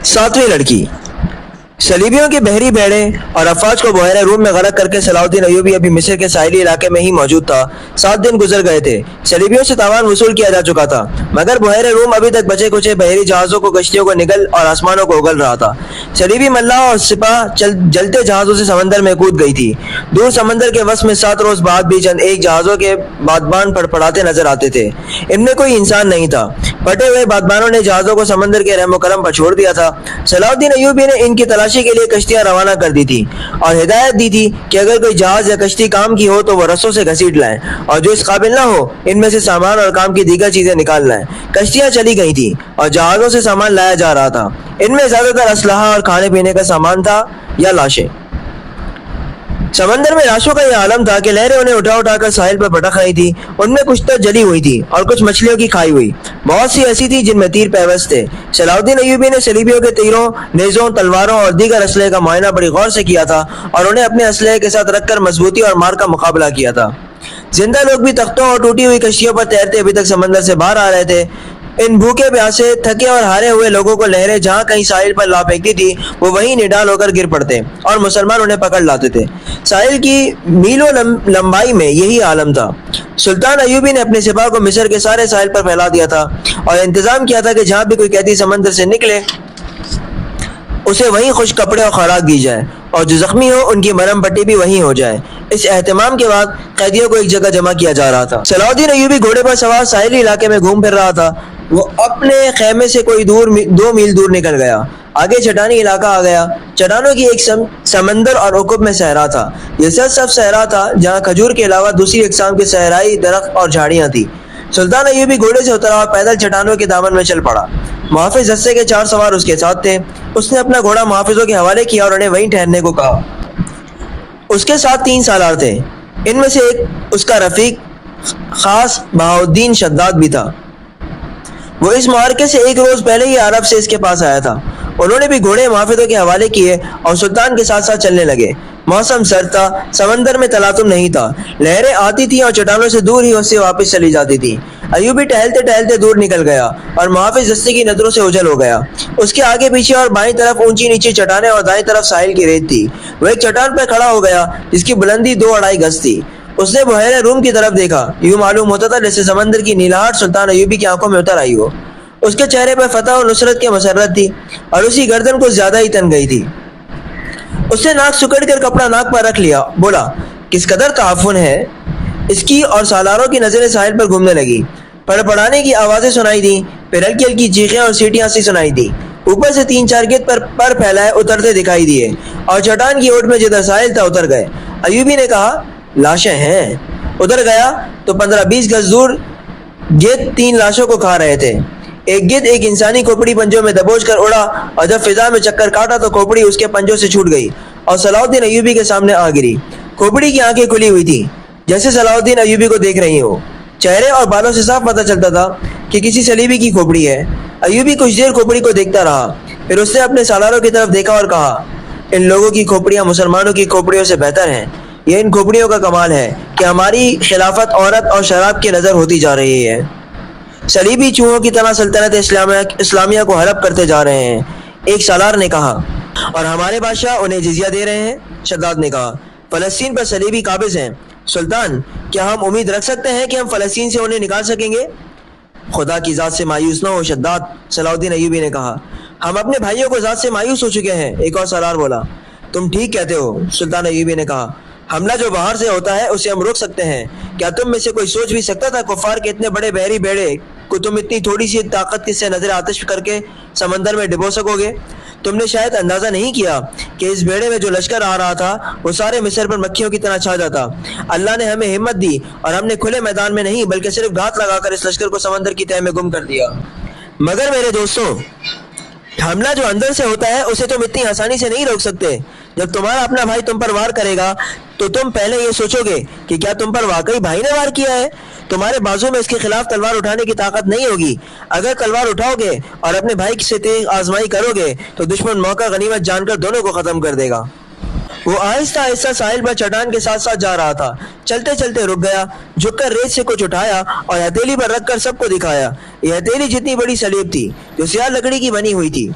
सातवीं लड़की। सलीबियों की बहरी भेड़ें और अफवाज को बहरे रूम में गरक करके सलाउद्दीन अय्यूबी अभी मिस्र के साहिली इलाके में ही मौजूद था। 7 दिन गुजर गए थे। सलीबियों से तावान वसूल किया जा चुका था, मगर बहरे रूम अभी तक बचे कुचे बहरी जहाज़ों को, कश्तियों को निगल और आसमानों को उगल रहा था। सलीबी मल्लाह और सिपाह जलते जहाज़ों से समंदर में कूद गई थी। दूर समंदर के वस में 7 रोज बाद भी चंद एक जहाज़ों के बादबान फड़फड़ाते नजर आते थे। इनमें कोई इंसान नहीं था। फटे हुए बादबानों ने जहाज़ों को समंदर के रहमो करम पर छोड़ दिया था। सलाउद्दीन अय्यूबी ने इनकी तलाशी के लिए कश्तियां रवाना कर दी थी और हिदायत दी थी कि अगर कोई जहाज या कश्ती काम की हो तो वो रस्सों से घसीट लाएं, और जो इस काबिल ना हो इनमें से सामान और काम की दीगर चीजें निकाल लाएं। कश्तियां चली गई थी और जहाजों से सामान लाया जा रहा था। इनमें ज्यादातर असलहा और खाने पीने का सामान था या लाशें। समंदर में लाशों का यह आलम था कि लहरें उन्हें उठा उठा कर साहिल पर पटक रही थी। उनमें कुछ तो जली हुई थी और कुछ मछलियों की खाई हुई। बहुत सी ऐसी थी जिनमें तीर पैवस्त थे। सलाउद्दीन अय्यूबी ने सलीबियों के तीरों, नेज़ों, तलवारों और दीगर असलहे का मुआयना बड़ी गौर से किया था और उन्हें अपने असलहे के साथ रखकर मजबूती और मार का मुकाबला किया था। जिंदा लोग भी तख्तों और टूटी हुई कश्तियों पर तैरते अभी तक समंदर से बाहर आ रहे थे। इन भूखे प्यासे, थके और हारे हुए लोगों को लहरें जहां कहीं साहिल पर ला फेंकती थी, वो वहीं निडाल होकर गिर पड़ते और मुसलमान उन्हें पकड़ लाते थे। साहिल की मीलों लंबाई में यही आलम था। सुल्तान अय्यूबी ने अपने सिपाह को मिस्र के सारे साहिल पर फैला दिया था और इंतजाम किया था कि जहां भी कोई कैदी समंदर से निकले उसे वहीं खुश कपड़े और खुराक दी जाए, और जो जख्मी हो उनकी मरहम पट्टी भी वहीं हो जाए। इस एहतमाम के बाद कैदियों को एक जगह जमा किया जा रहा था। सलाउद्दीन अय्यूबी घोड़े पर सवार साहिली इलाके में घूम फिर रहा था। वो अपने खेमे से कोई 2 मील दूर निकल गया। आगे चट्टानी इलाका आ गया। चट्टानों की एक समंदर और उकुब में सहरा था। यह सब सहरा था जहाँ खजूर के अलावा दूसरी अक़साम के सहराई दरख्त और झाड़ियाँ थी। सुल्तान अय्यूबी घोड़े से उतरा और पैदल चट्टानों के दामन में चल पड़ा। मुहाफिज दस्ते के 4 सवार उसके साथ थे। उसने अपना घोड़ा मुहाफिजों के हवाले किया और उन्हें वहीं ठहरने को कहा। उसके साथ 3 सालार थे। इनमें से एक उसका रफीक खास बहाउद्दीन शद्दाद भी था। वो इस मुआरके से 1 रोज पहले ही अरब से इसके पास आया था। उन्होंने भी घोड़े मुहाफिजों के हवाले किए और सुल्तान के साथ साथ चलने लगे। मौसम सर्द था, समंदर में तलातुम नहीं था। लहरें आती थी और चट्टानों से दूर ही उससे वापस चली जाती थी। अय्यूबी टहलते टहलते दूर निकल गया और मुहाफिज दस्ते की नजरों से ओझल हो गया। उसके आगे पीछे और बाईं तरफ ऊंची नीची चट्टानें और दाईं तरफ साहिल की रेत थी। वो एक चट्टान पर खड़ा हो गया जिसकी बुलंदी 2-2.5 गज थी। उसने बहरे रूम की तरफ देखा। यूं मालूम होता था जैसे समंदर की नीलाहट सुल्तान अय्यूबी की आंखों में उतर आई हो। उसके चेहरे पर फतह और नुसरत की मसरत थी और उसी गर्दन को ज्यादा ही तन गई थी। उसने नाक सुकड़ कर कपड़ा नाक पर रख लिया। बोला, किस कदर ताफुन है इसकी। और सालारों की नजरें साहिल पर घूमने लगी। पड़पड़ाने की आवाजें सुनाई दी, फिर हल्की हल्की चीखें और सीटियां सी सुनाई दी। ऊपर से 3-4 गिद्ध पर फैलाए उतरते दिखाई दिए और चट्टान की ओट में जिधर साहिल था उतर गए। अय्यूबी ने कहा, लाशें हैं। उधर गया तो 15-20 गज दूर गिद्ध 3 लाशों को खा रहे थे। एक गिद्ध एक इंसानी खोपड़ी पंजों में दबोच कर उड़ा और जब फिजा में चक्कर काटा तो खोपड़ी उसके पंजों से छूट गई और सलाउद्दीन अय्यूबी के सामने आ गिरी। खोपड़ी की आंखें खुली हुई थी जैसे सलाउद्दीन अय्यूबी को देख रही हो। चेहरे और बालों से साफ पता चलता था कि किसी सलीबी की खोपड़ी है। अय्यूबी कुछ देर खोपड़ी को देखता रहा, फिर उसने अपने सालारों की तरफ देखा और कहा, इन लोगों की खोपड़ियां मुसलमानों की खोपड़ियों से बेहतर हैं। यह इन खोपड़ियों का कमाल है कि हमारी खिलाफत औरत और शराब की नजर होती जा रही है। सलीबी चूहों की तरह सल्तनत इस्लामिया को हड़प करते जा रहे हैं, एक सालार ने कहा, और हमारे बादशाह उन्हें जिजिया दे रहे हैं। शद्दाद ने कहा, फलस्तीन पर सलीबी काबिज हैं। सुल्तान, क्या हम उम्मीद रख सकते हैं कि हम फलस्तीन से उन्हें निकाल सकेंगे? खुदा की जात से मायूस न हो शद्दाद, सलाउद्दीन अय्यूबी ने कहा, हम अपने भाइयों को जात से मायूस हो चुके हैं। एक और सालार बोला, तुम ठीक कहते हो, सुल्तान अय्यूबी ने कहा, हमला जो बाहर से होता है उसे हम रोक सकते हैं। क्या तुम में से कोई सोच भी सकता था कुफार के इतने बड़े बहरी बेड़े को तुम इतनी थोड़ी सी ताकत से नजर आतिश करके समंदर में डुबो सकोगे? तुमने शायद अंदाजा नहीं किया कि इस बेड़े में जो लश्कर आ रहा था वो सारे मिस्र पर मक्खियों की तरह छा जाता। अल्लाह ने हमें हिम्मत दी और हमने खुले मैदान में नहीं बल्कि सिर्फ घात लगाकर इस लश्कर को समंदर की तह में गुम कर दिया। मगर मेरे दोस्तों, हमला जो अंदर से होता है उसे तुम इतनी आसानी से नहीं रोक सकते। जब तुम्हारा अपना भाई तुम पर वार करेगा तो तुम पहले ये सोचोगे कि क्या तुम पर वाकई भाई ने वार किया है। तुम्हारे बाजू में इसके खिलाफ तलवार उठाने की ताकत नहीं होगी। अगर तलवार उठाओगे और अपने भाई से तेज आजमाई करोगे तो दुश्मन मौका गनीमत जानकर दोनों को खत्म कर देगा। वो आहिस्ता आहिस्ता साहिल पर चट्टान के साथ साथ जा रहा था। चलते चलते रुक गया, झुककर रेत से कुछ उठाया और हथेली पर रखकर सबको दिखाया। यह हथेली जितनी बड़ी सलीब थी जो सियाह लकड़ी की बनी हुई थी।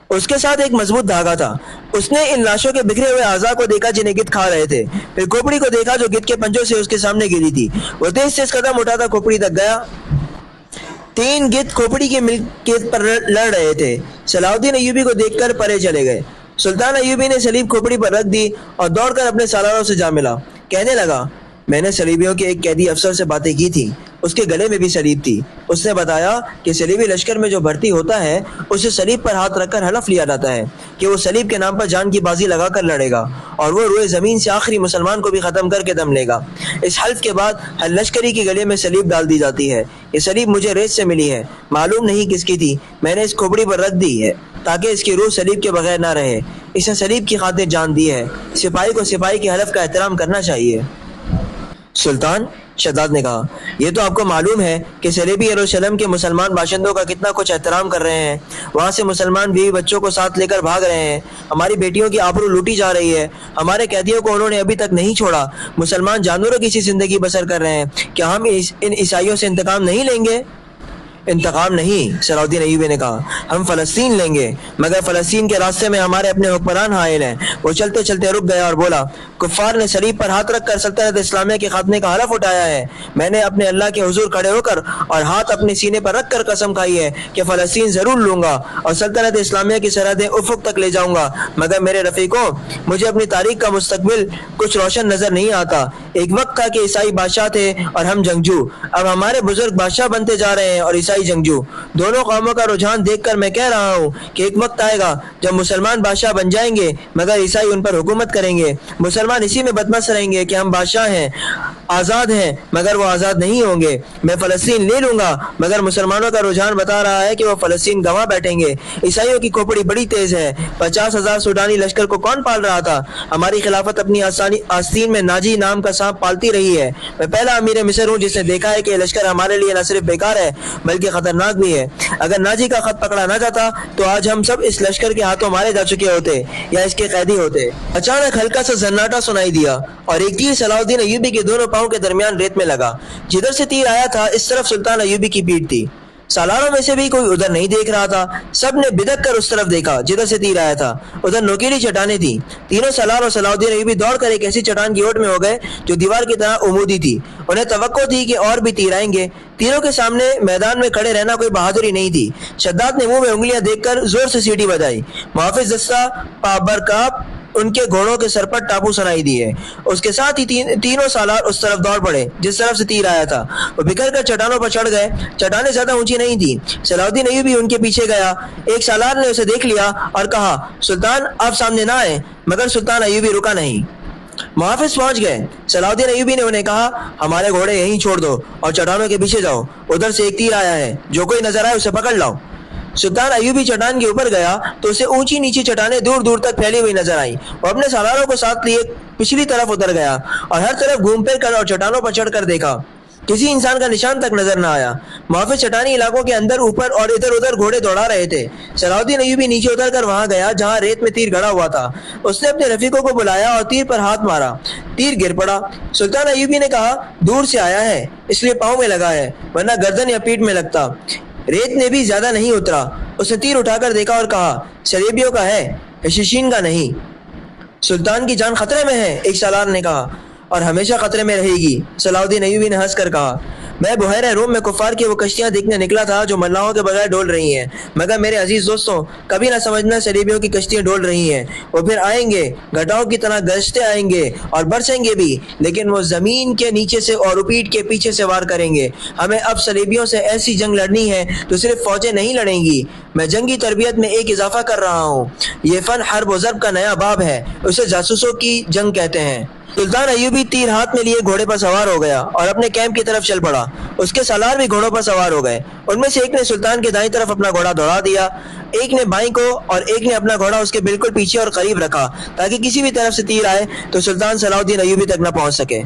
اس کے ساتھ ایک مضبوط دھاگا تھا۔ اس نے ان لاشوں کے بکھرے ہوئے اعضاء کو دیکھا جنہیں گدھ کھا رہے تھے، پھر کھوپڑی کو دیکھا جو گدھ کے پنجوں سے اس کے سامنے گری تھی۔ وہ تیز تیز قدم اٹھاتا کھوپڑی تک گیا۔ 3 گدھ کھوپڑی کی ملکیت پر لڑ رہے تھے۔ صلاح الدین ایوبی کو دیکھ کر پرے چلے گئے۔ سلطان ایوبی نے سلیب کھوپڑی پر رکھ دی اور دوڑ کر اپنے سالاروں سے جا ملا۔ کہنے لگا، میں نے سلیبیوں کے ایک قیدی افسر سے باتیں کی تھی، اس کے گلے میں بھی سلیب تھی۔ اس نے بتایا کہ سلیبی لشکر میں جو بھرتی ہوتا ہے اسے سلیب پر ہاتھ رکھ کر حلف لیا جاتا ہے کہ وہ سلیب کے نام پر جان کی بازی لگا کر لڑے گا اور وہ روئے زمین سے آخری مسلمان کو بھی ختم کر کے دم لے گا۔ اس حلف کے بعد ہر لشکری کے گلے میں سلیب ڈال دی جاتی ہے۔ یہ سلیب مجھے ریت سے ملی ہے، معلوم نہیں کس کی تھی، میں نے اس کھوپڑی پر رکھ دی ہے تاکہ اس کی روح سلیب کے بغیر نہ رہے۔ اس نے سلیب کی خاطر جان دی ہے، سپاہی کو سپاہی کے حلف کا احترام کرنا چاہیے۔ سلطان، شداد نے کہا، یہ تو آپ کو معلوم ہے کہ سلیبی یروشلم کے مسلمان باشندوں کا کتنا کچھ احترام کر رہے ہیں۔ وہاں سے مسلمان بیوی بچوں کو ساتھ لے کر بھاگ رہے ہیں، ہماری بیٹیوں کی آبرو لوٹی جا رہی ہے، ہمارے قیدیوں کو انہوں نے ابھی تک نہیں چھوڑا، مسلمان جانوروں کی سی زندگی بسر کر رہے ہیں، کیا ہم ان عیسائیوں سے انتقام نہیں لیں گے؟ انتقام نہیں، صلاح الدین ایوبی نے کہا، ہم فلسطین لیں گے، مگر فلسطین کے راستے میں ہمارے اپنے حکمران حائل ہیں۔ وہ چلتے چلتے رک گیا اور بولا، کفار نے سلیب پر ہاتھ رکھ کر سلطنت اسلامیہ کے خاتمے کا حلف اٹھایا ہے۔ میں نے اپنے اللہ کے حضور کھڑے ہو کر اور ہاتھ اپنے سینے پر رکھ کر قسم کھائی ہے کہ فلسطین ضرور لوں گا اور سلطنت اسلامیہ کی سرحدیں افق تک لے جاؤں گا۔ مگر میرے رفیقوں، مجھے اپنی تاریخ کا مستقبل کچھ روشن نظر نہیں آتا۔ ایک وقت تھا کہ عیسائی بادشاہ تھے اور ہم جنگجو، اب ہمارے بزرگ بادشاہ بنتے جا رہے ہیں اور عیسائی جنگجو۔ دونوں قوموں کا رجحان دیکھ کر میں کہہ رہا ہوں کہ ایک وقت آئے گا جب مسلمان بادشاہ بن جائیں گے مگر عیسائی ان پر حکومت کریں گے۔ مسلمان اسی میں بدمست رہیں گے کہ ہم بادشاہ ہیں، آزاد ہیں، مگر وہ آزاد نہیں ہوں گے۔ میں فلسطین لے لوں گا مگر مسلمانوں کا رجحان بتا رہا ہے کہ وہ فلسطین گنوا بیٹھیں گے۔ عیسائیوں کی کھوپڑی بڑی تیز ہے، 50,000 سوڈانی لشکر کو کون پال رہا تھا؟ ہماری خلافت اپنی آستین میں ناجی نام کا سانپ پالتی رہی ہے۔ میں پہلا امیر مصر ہوں جس نے دیکھا ہے کہ یہ لشکر ہمارے لیے نہ صرف بیکار ہے بلکہ خطرناک بھی ہے۔ اگر ناجی کا خط پکڑا نہ جاتا تو آج ہم سب اس لشکر کے ہاتھوں مارے جا چکے ہوتے یا اس کے قیدی ہوتے۔ اچانک ہلکا سا زناٹا سنائی دیا اور ایک تیر صلاح الدین ایوبی کے دونوں پاؤں کے درمیان ریت میں لگا۔ جدھر سے تیر آیا تھا اس طرف سلطان ایوبی کی پیٹھ تھی۔ سالاروں میں سے بھی کوئی ادھر نہیں دیکھ رہا تھا، سب نے بدک کر اس طرف دیکھا جدھر سے تیر آیا تھا۔ ادھر نوکیلی چٹانیں تھیں۔ تینوں سالار اور صلاح الدین ایوبی دوڑ کر ایک ایسی چٹان کی اوٹ میں ہو گئے جو دیوار کی طرح عمودی تھی۔ انہیں توقع تھی کہ اور بھی تیر آئیں گے۔ تینوں کے سامنے میدان میں کھڑے رہنا کوئی بہادری نہیں تھی۔ شداد نے منہ میں انگلیاں دیکھ کر زور سے سیٹی بجائی۔ محافظ دستہ پابرکاپ ان کے گھوڑوں کے سر پر ٹاپو سنائی دیے۔ اس کے ساتھ ہی تینوں سالار اس طرف دوڑ پڑے جس طرف سے تیر آیا تھا۔ وہ بکھر کر چٹانوں پر چڑھ گئے۔ چٹانیں زیادہ اونچی نہیں تھیں۔ صلاح الدین ایوبی ان کے پیچھے گیا۔ ایک سالار نے اسے دیکھ لیا اور کہا، سلطان آپ سامنے نہ آئے، مگر سلطان ایوبی رکا نہیں۔ محافظ پہنچ گئے۔ صلاح الدین ایوبی نے انہیں کہا، ہمارے گھوڑے یہیں چھوڑ دو اور چٹانوں کے پیچھے جاؤ، ادھر سے ایک تیر آیا ہے، جو کوئی نظر آئے اسے پکڑ لاؤ۔ سلطان ایوبی چٹان کے اوپر گیا تو اسے اونچی نیچی چٹانیں دور دور تک پھیلی ہوئی نظر آئیں۔ وہ اپنے سالاروں کو ساتھ لیے پچھلی طرف اتر گیا اور ہر طرف گھوم پھر کر اور چٹانوں پر چڑھ کر دیکھا، کسی انسان کا نشان تک نظر نہ آیا۔ محافظ چٹانی علاقوں کے اندر اوپر اور ادھر ادھر گھوڑے دوڑا رہے تھے۔ صلاح الدین ایوبی نیچے اتر کر وہاں گیا جہاں ریت میں تیر گڑا ہوا تھا۔ اس نے اپنے رفیقوں کو بلایا اور تیر پر ہاتھ مارا، تیر گر پڑا۔ سلطان ایوبی نے کہا، دور سے آیا ہے اس لیے پاؤں میں لگا ہے، ورنہ گردن یا پیٹھ میں لگتا۔ ریت نے بھی زیادہ نہیں اترا۔ اس نے تیر اٹھا کر دیکھا اور کہا، سلیبیوں کا ہے، حشیشین کا نہیں۔ سلطان کی جان خطرے میں ہے، ایک سالار نے کہا، اور ہمیشہ خطرے میں رہے گی۔ صلاح الدین ایوبی نے ہنس کر کہا، میں بحیرہ روم میں کفار کی وہ کشتیاں دیکھنے نکلا تھا جو ملاحوں کے بغیر ڈول رہی ہیں، مگر میرے عزیز دوستوں، کبھی نہ سمجھنا سلیبیوں کی کشتیاں ڈول رہی ہیں۔ وہ پھر آئیں گے، گھٹاؤں کی طرح گشتے آئیں گے اور برسیں گے بھی، لیکن وہ زمین کے نیچے سے اور پیٹھ کے پیچھے سے وار کریں گے۔ ہمیں اب سلیبیوں سے ایسی جنگ لڑنی ہے تو صرف فوجیں نہیں لڑیں گی، میں جنگی تربیت میں ایک اضافہ کر رہا ہوں۔ یہ فن حرب و ضرب کا نیا باب ہے، اسے جاسوسوں کی جنگ کہتے ہیں۔ سلطان ایوبی تیر ہاتھ میں لیے گھوڑے پر سوار ہو گیا اور اپنے کیمپ کی طرف چل پڑا۔ اس کے سالار بھی گھوڑوں پر سوار ہو گئے۔ ان میں سے ایک نے سلطان کے دائیں طرف اپنا گھوڑا دوڑا دیا، ایک نے بائیں کو اور ایک نے اپنا گھوڑا اس کے بالکل پیچھے اور قریب رکھا تاکہ کسی بھی طرف سے تیر آئے تو سلطان صلاح الدین ایوبی تک نہ پہنچ سکے۔